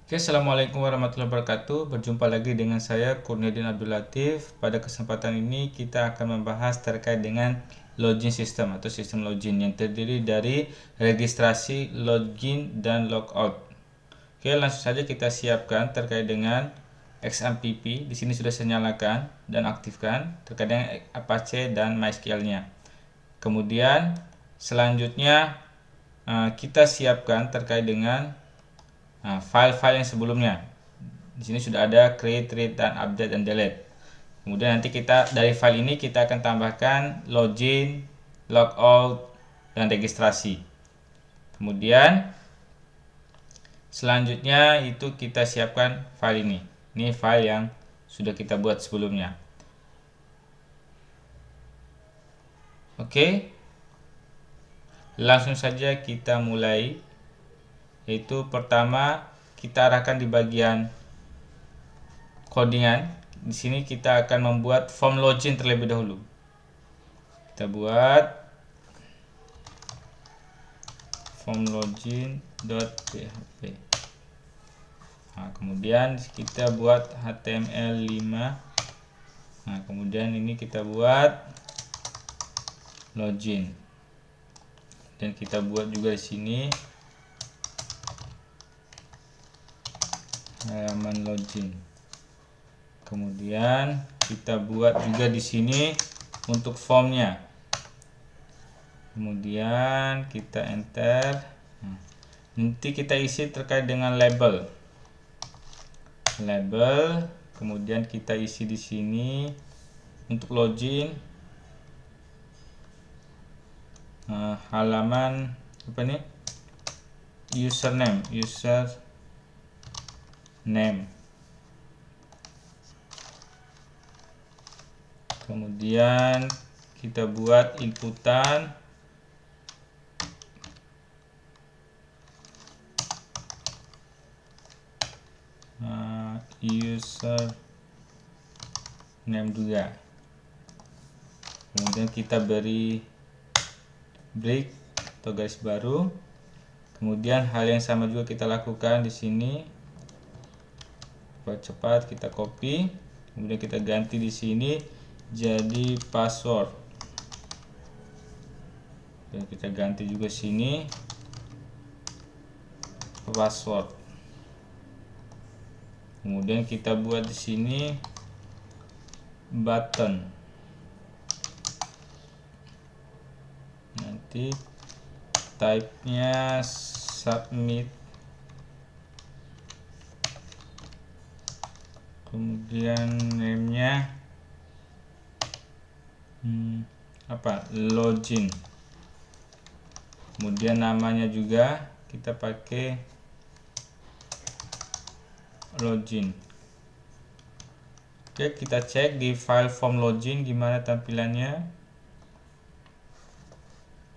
Oke, Assalamualaikum warahmatullahi wabarakatuh. Berjumpa lagi dengan saya, Kurniadin Abdul Latif. Pada kesempatan ini kita akan membahas terkait dengan login system atau sistem login yang terdiri dari registrasi, login, dan logout. Oke, langsung saja kita siapkan terkait dengan XAMPP. Di sini sudah saya nyalakan dan aktifkan terkait dengan Apache dan MySQL-nya. Kemudian selanjutnya kita siapkan terkait dengan file-file yang sebelumnya. Di sini sudah ada create, read, dan update dan delete. Kemudian nanti kita dari file ini kita akan tambahkan login, logout, dan registrasi. Kemudian selanjutnya itu kita siapkan file ini. Ini file yang sudah kita buat sebelumnya. Oke, langsung saja kita mulai. Yaitu pertama kita arahkan di bagian codingan. Di sini kita akan membuat form login terlebih dahulu. Kita buat form login.php. Nah, kemudian kita buat HTML5. Nah, kemudian ini kita buat login. Dan kita buat juga di sini halaman login. Kemudian kita buat juga di sini untuk formnya. Kemudian kita enter. Nanti kita isi terkait dengan label. Kemudian kita isi di sini untuk login halaman apa nih? Username. Kemudian kita buat inputan username juga. Kemudian kita beri break atau garis baru. Kemudian hal yang sama juga kita lakukan di sini. Cepat kita copy. Kemudian kita ganti di sini jadi password. Dan kita ganti juga sini password. Kemudian kita buat di sini button. Nanti type-nya submit. Kemudian name-nya login. Kemudian namanya juga kita pakai login. Oke, kita cek di file form login gimana tampilannya.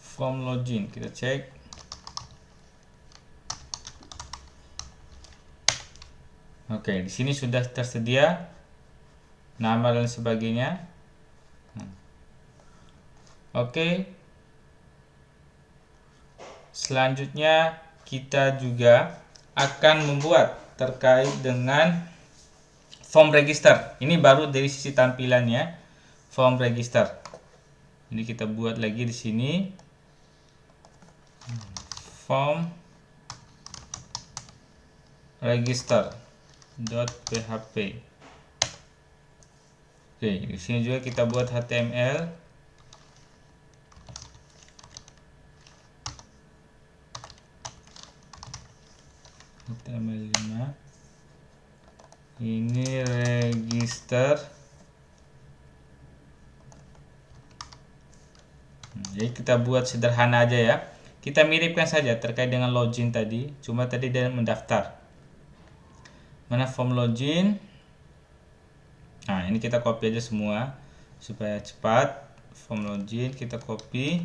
Form login kita cek. Oke, di sini sudah tersedia nama dan sebagainya. Oke. Selanjutnya kita juga akan membuat terkait dengan form register. Ini baru dari sisi tampilannya, form register. Ini kita buat lagi di sini form register.php. Oke, di sini juga kita buat HTML. HTML5. Ini register. Jadi kita buat sederhana aja ya. Kita miripkan saja terkait dengan login tadi, cuma tadi dia mendaftar. Mana form login? Nah, ini kita copy aja semua supaya cepat. Form login kita copy.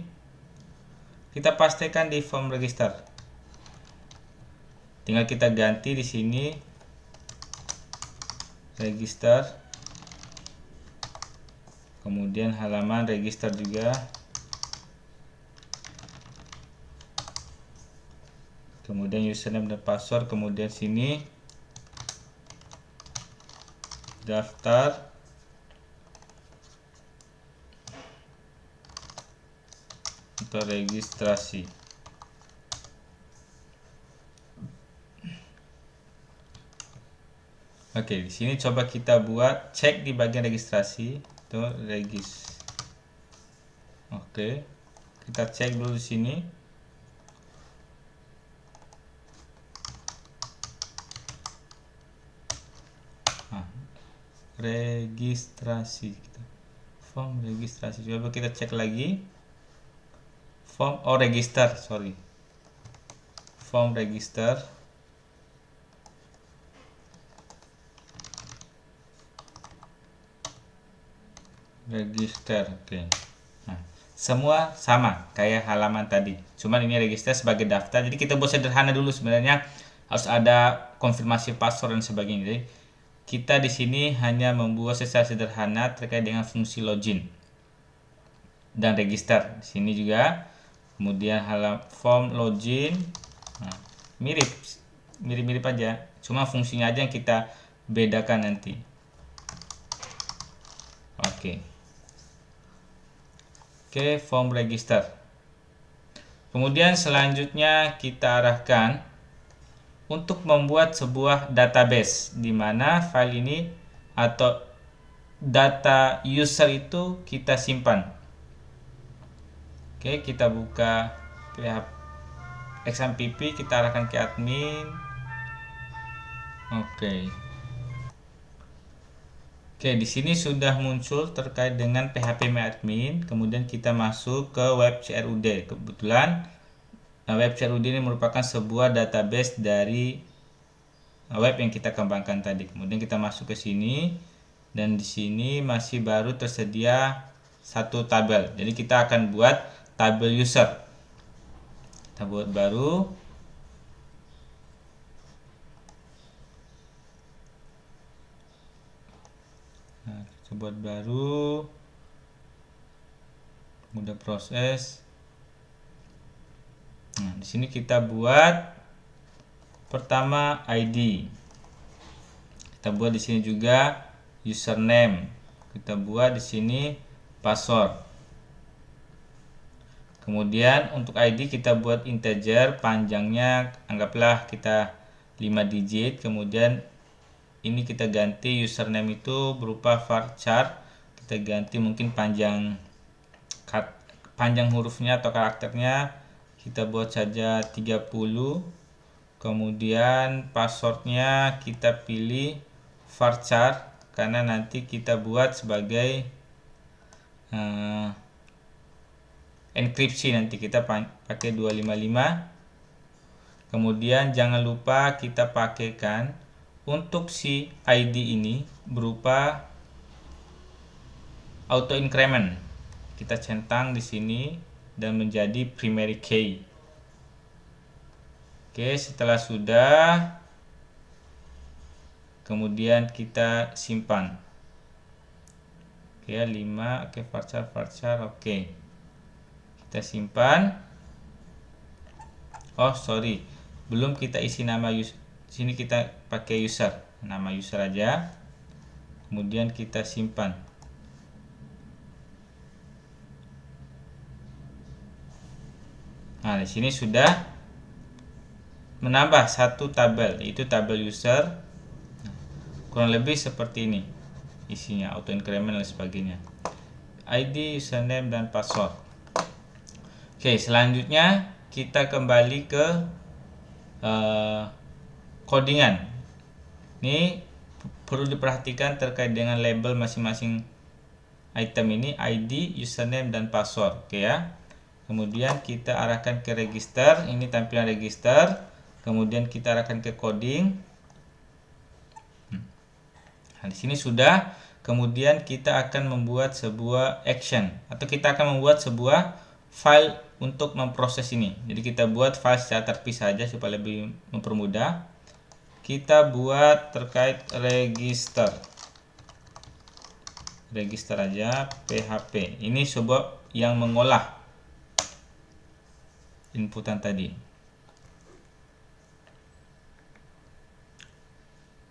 Kita pastikan di form register. Tinggal kita ganti di sini register. Kemudian halaman register juga. Kemudian username dan password, kemudian sini daftar atau registrasi. Oke, di sini coba kita buat cek di bagian registrasi itu regis. Oke, kita cek dulu di sini. Registrasi, form registrasi. Coba kita cek lagi. Form register, sorry. Form register. Register, oke. Nah, semua sama kayak halaman tadi. Cuman ini register sebagai daftar. Jadi kita buat sederhana dulu sebenarnya. Harus ada konfirmasi password dan sebagainya. Jadi kita di sini hanya membuat secara sederhana terkait dengan fungsi login dan register. Di sini juga. Kemudian form login. Nah, mirip aja. Cuma fungsinya aja yang kita bedakan nanti. Oke, form register. Kemudian selanjutnya kita arahkan untuk membuat sebuah database di mana file ini atau data user itu kita simpan. Oke, kita buka XMPP, kita arahkan ke admin. Oke, di sini sudah muncul terkait dengan phpMyAdmin. Kemudian kita masuk ke web CRUD. Kebetulan web CRUD ini merupakan sebuah database dari web yang kita kembangkan tadi. Kemudian kita masuk ke sini dan di sini masih baru tersedia satu tabel. Jadi kita akan buat tabel user. Kita buat baru. Nah, kita buat baru. Mudah proses. Nah, di sini kita buat pertama ID. Kita buat di sini juga username. Kita buat di sini password. Kemudian untuk ID kita buat integer, panjangnya anggaplah kita 5 digit. Kemudian ini kita ganti username itu berupa varchar. Kita ganti mungkin panjang hurufnya atau karakternya kita buat saja 30. Kemudian passwordnya kita pilih varchar karena nanti kita buat sebagai enkripsi, nanti kita pakai 255. Kemudian jangan lupa kita pakaikan untuk si ID ini berupa auto increment. Kita centang di sini dan menjadi primary key. Oke, setelah sudah, kemudian kita simpan. Oke, 5. Oke, varchar. Oke. Kita simpan. Oh, sorry. Belum kita isi nama user. Sini kita pakai user. Nama user aja. Kemudian kita simpan. Nah, di sini sudah menambah satu tabel, yaitu tabel user. Kurang lebih seperti ini isinya, auto increment dan sebagainya. ID, username, dan password. Oke, selanjutnya kita kembali ke codingan. Ini perlu diperhatikan terkait dengan label masing-masing item ini, ID, username, dan password. Oke ya. Kemudian kita arahkan ke register. Ini tampilan register. Kemudian kita arahkan ke coding. Nah, di sini sudah. Kemudian kita akan membuat sebuah action atau kita akan membuat sebuah file untuk memproses ini. Jadi kita buat file secara terpisah saja supaya lebih mempermudah. Kita buat terkait register. Register aja PHP. Ini sebuah yang mengolah inputan tadi.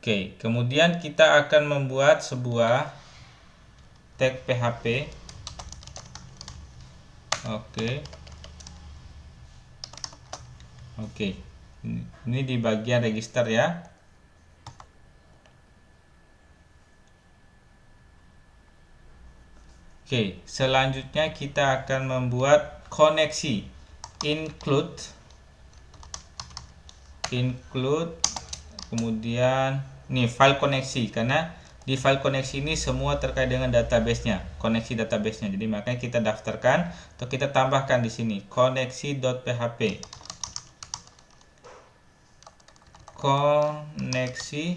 Oke, kemudian kita akan membuat sebuah tag PHP. Oke, ini di bagian register ya. Oke, selanjutnya kita akan membuat koneksi include, kemudian nih file koneksi, karena di file koneksi ini semua terkait dengan database-nya, koneksi database-nya. Jadi makanya kita daftarkan atau kita tambahkan di sini koneksi.php. koneksi.php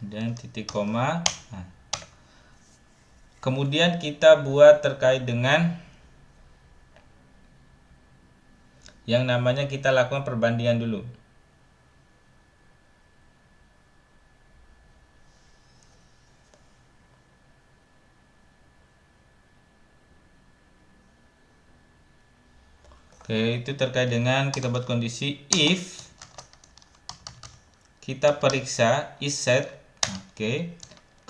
dan titik koma. Nah, kemudian kita buat terkait dengan yang namanya, kita lakukan perbandingan dulu. Oke, itu terkait dengan kita buat kondisi if kita periksa isSet. Oke,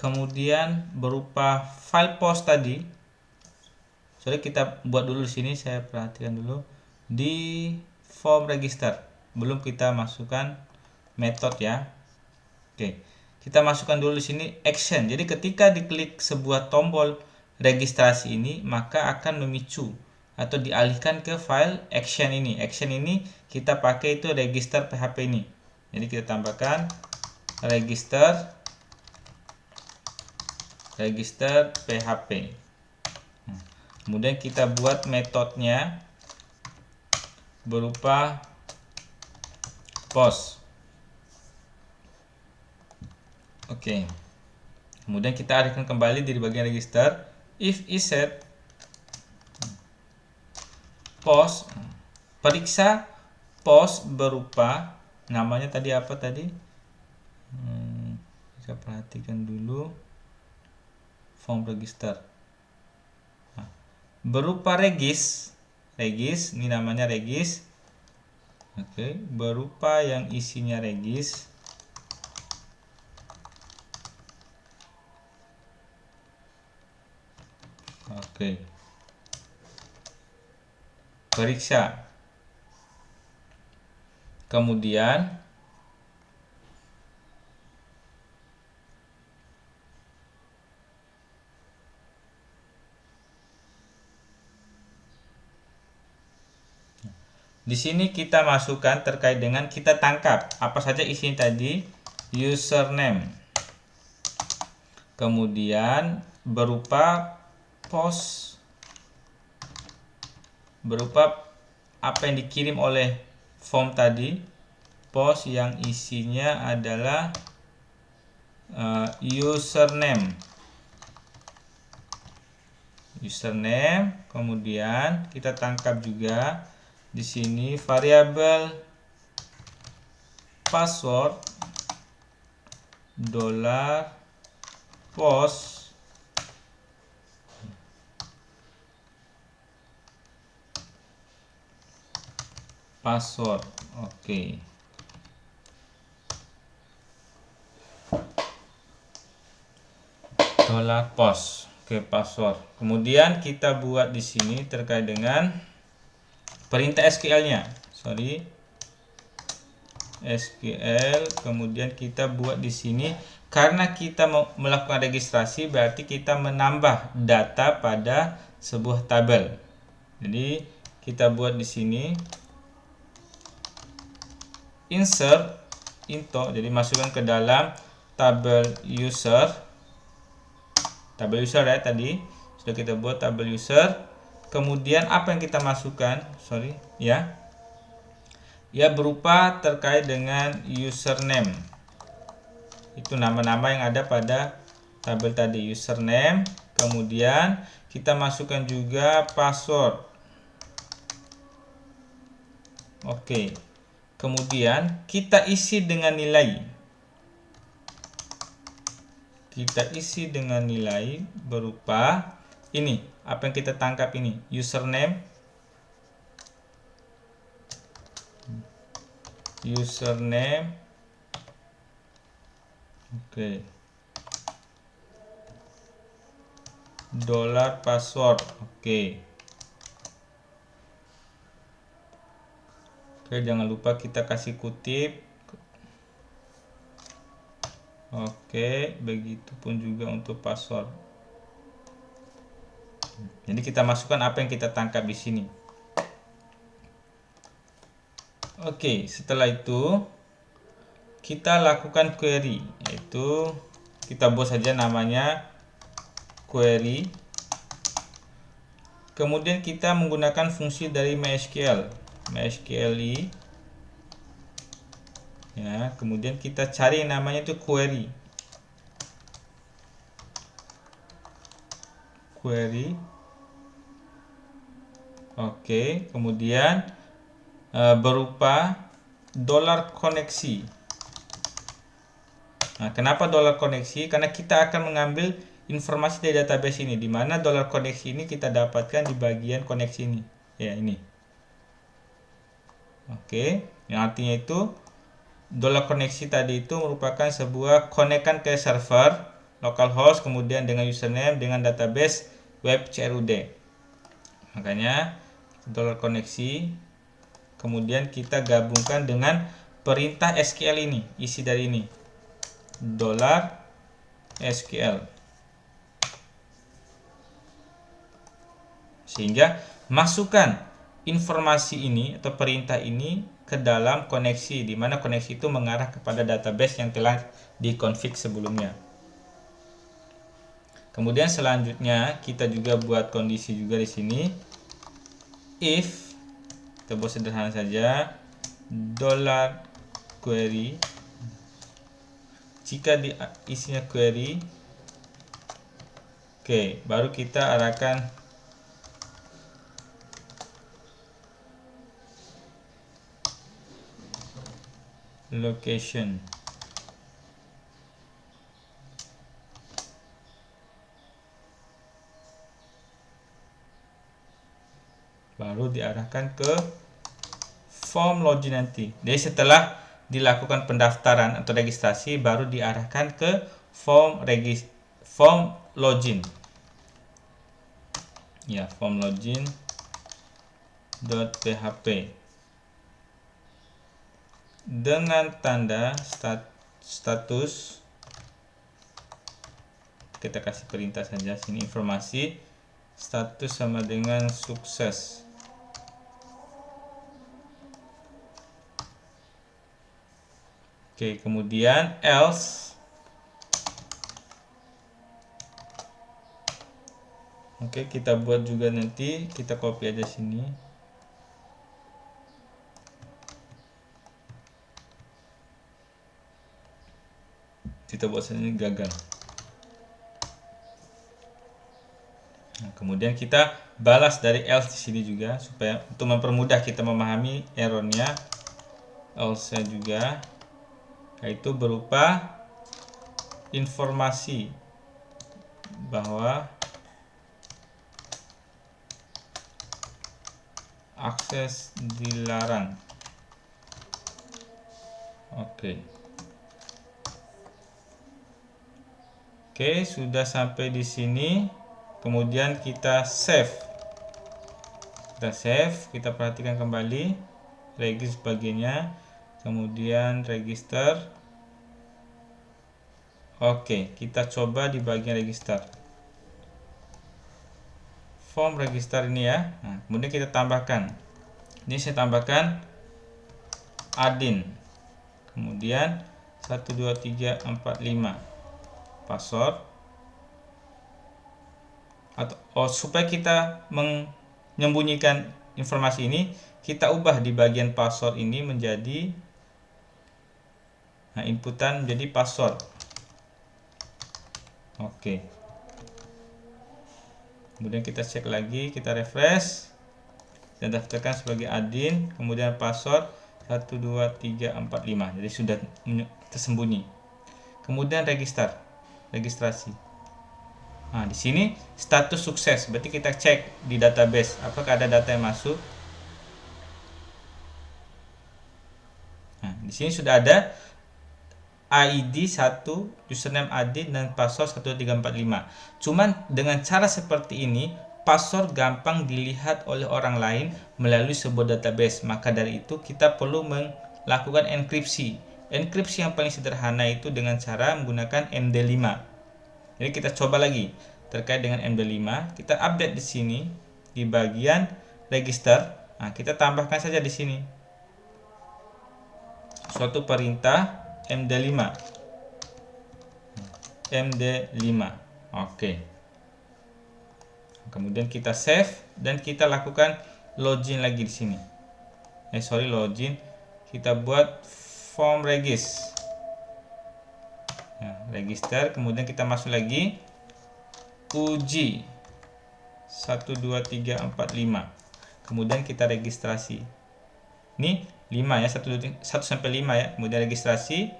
kemudian berupa file post tadi. Sorry, kita buat dulu di sini, saya perhatikan dulu di form register. Belum kita masukkan metode ya. Oke, kita masukkan dulu di sini action. Jadi ketika diklik sebuah tombol registrasi ini, maka akan memicu atau dialihkan ke file action ini. Action ini kita pakai itu register PHP ini. Jadi kita tambahkan register PHP. Kemudian kita buat metodenya berupa post. Oke. Kemudian kita alihkan kembali di bagian register if isSet post, periksa post berupa namanya tadi apa tadi? Kita perhatikan dulu form register. Nah, berupa regis ini namanya regis. Oke, berupa yang isinya regis. Oke, periksa. Kemudian di sini kita masukkan terkait dengan, kita tangkap apa saja isinya tadi, username. Kemudian berupa post, berupa apa yang dikirim oleh form tadi, post yang isinya adalah username. Kemudian kita tangkap juga di sini variabel password $post password. Oke. $post. Oke, password. Kemudian kita buat di sini terkait dengan perintah SQL-nya. SQL. Kemudian kita buat di sini karena kita mau melakukan registrasi, berarti kita menambah data pada sebuah tabel. Jadi kita buat di sini insert into, jadi masukkan ke dalam tabel user ya, tadi sudah kita buat tabel user. Kemudian apa yang kita masukkan, ya berupa terkait dengan username. Itu nama-nama yang ada pada tabel tadi, username. Kemudian kita masukkan juga password. Oke. Kemudian kita isi dengan nilai. Berupa ini, apa yang kita tangkap ini, username username, oke, dollar password, oke. Oke, jangan lupa kita kasih kutip. Oke, begitupun juga untuk password. Jadi kita masukkan apa yang kita tangkap di sini. Oke, setelah itu kita lakukan query, yaitu kita buat saja namanya query. Kemudian kita menggunakan fungsi dari MySQL, MySQLi. Ya, kemudian kita cari yang namanya itu query. Query. Oke, kemudian berupa dollar koneksi. Nah, kenapa dollar koneksi? Karena kita akan mengambil informasi dari database ini, di mana dollar koneksi ini kita dapatkan di bagian koneksi ini. Ya, ini. Oke, yang artinya itu dollar koneksi tadi itu merupakan sebuah konekan ke server localhost, kemudian dengan username dengan database web CRUD. Makanya dollar koneksi, kemudian kita gabungkan dengan perintah SQL ini, isi dari ini dollar SQL, sehingga masukkan informasi ini atau perintah ini ke dalam koneksi, di mana koneksi itu mengarah kepada database yang telah dikonfig sebelumnya. Kemudian selanjutnya kita juga buat kondisi juga di sini. If, kita buat sederhana saja, dollar query, jika di isinya query, oke, baru kita arahkan location. Baru diarahkan ke form login nanti. Jadi setelah dilakukan pendaftaran atau registrasi, baru diarahkan ke form login. Ya, form login.php dengan tanda status. Kita kasih perintah saja sini, informasi status sama dengan sukses. Oke, kemudian else. Oke, kita buat juga nanti, kita copy aja sini. Kita buat sini gagal. Nah, kemudian kita balas dari else di sini juga, supaya untuk mempermudah kita memahami errornya. Else juga, yaitu berupa informasi bahwa akses dilarang. Oke, sudah sampai di sini. Kemudian kita save. Kita perhatikan kembali regis bagiannya, kemudian register. Oke, kita coba di bagian register. Form register ini ya. Nah, kemudian kita tambahkan. Ini saya tambahkan admin. Kemudian 12345 password. Atau supaya kita menyembunyikan informasi ini, kita ubah di bagian password ini menjadi inputan menjadi password. Oke. Kemudian kita cek lagi, kita refresh dan daftarkan sebagai admin, kemudian password 12345. Jadi sudah tersembunyi. Kemudian registrasi. Nah, di sini status sukses, berarti kita cek di database apakah ada data yang masuk. Nah, Di sini sudah ada ID 1, username admin, dan password 1345. Cuman dengan cara seperti ini, password gampang dilihat oleh orang lain melalui sebuah database. Maka dari itu kita perlu melakukan enkripsi. Enkripsi yang paling sederhana itu dengan cara menggunakan MD5. Jadi kita coba lagi terkait dengan MD5. Kita update di sini di bagian register. Nah, kita tambahkan saja di sini suatu perintah MD5. Oke. Kemudian kita save dan kita lakukan login lagi di sini. Login. Kita buat form regis. Register, kemudian kita masuk lagi uji 1 2 3 4 5. Kemudian kita registrasi. Ini 5 ya, 1 sampai 5 ya. Kemudian registrasi.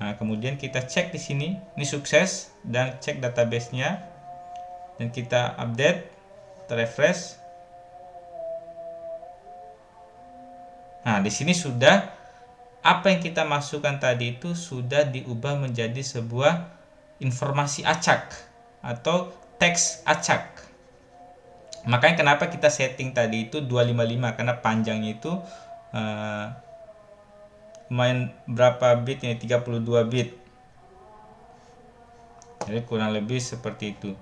Nah, kemudian kita cek di sini, ini sukses, dan cek database-nya. Dan kita update, refresh. Nah, di sini sudah apa yang kita masukkan tadi itu sudah diubah menjadi sebuah informasi acak atau teks acak. Makanya kenapa kita setting tadi itu 255, karena panjangnya itu lumayan berapa bit ini, 32 bit. Jadi kurang lebih seperti itu.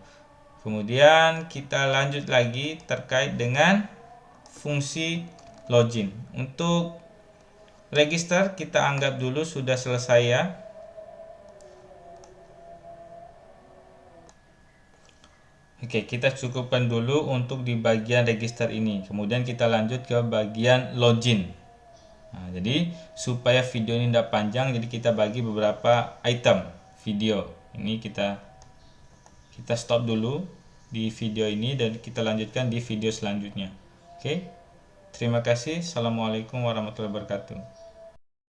Kemudian kita lanjut lagi terkait dengan fungsi login. Untuk register kita anggap dulu sudah selesai ya. Oke, kita cukupkan dulu untuk di bagian register ini. Kemudian kita lanjut ke bagian login. Nah, jadi supaya video ini tidak panjang, jadi kita bagi beberapa item video. Ini kita stop dulu di video ini dan kita lanjutkan di video selanjutnya. Oke. Terima kasih. Assalamualaikum warahmatullahi wabarakatuh.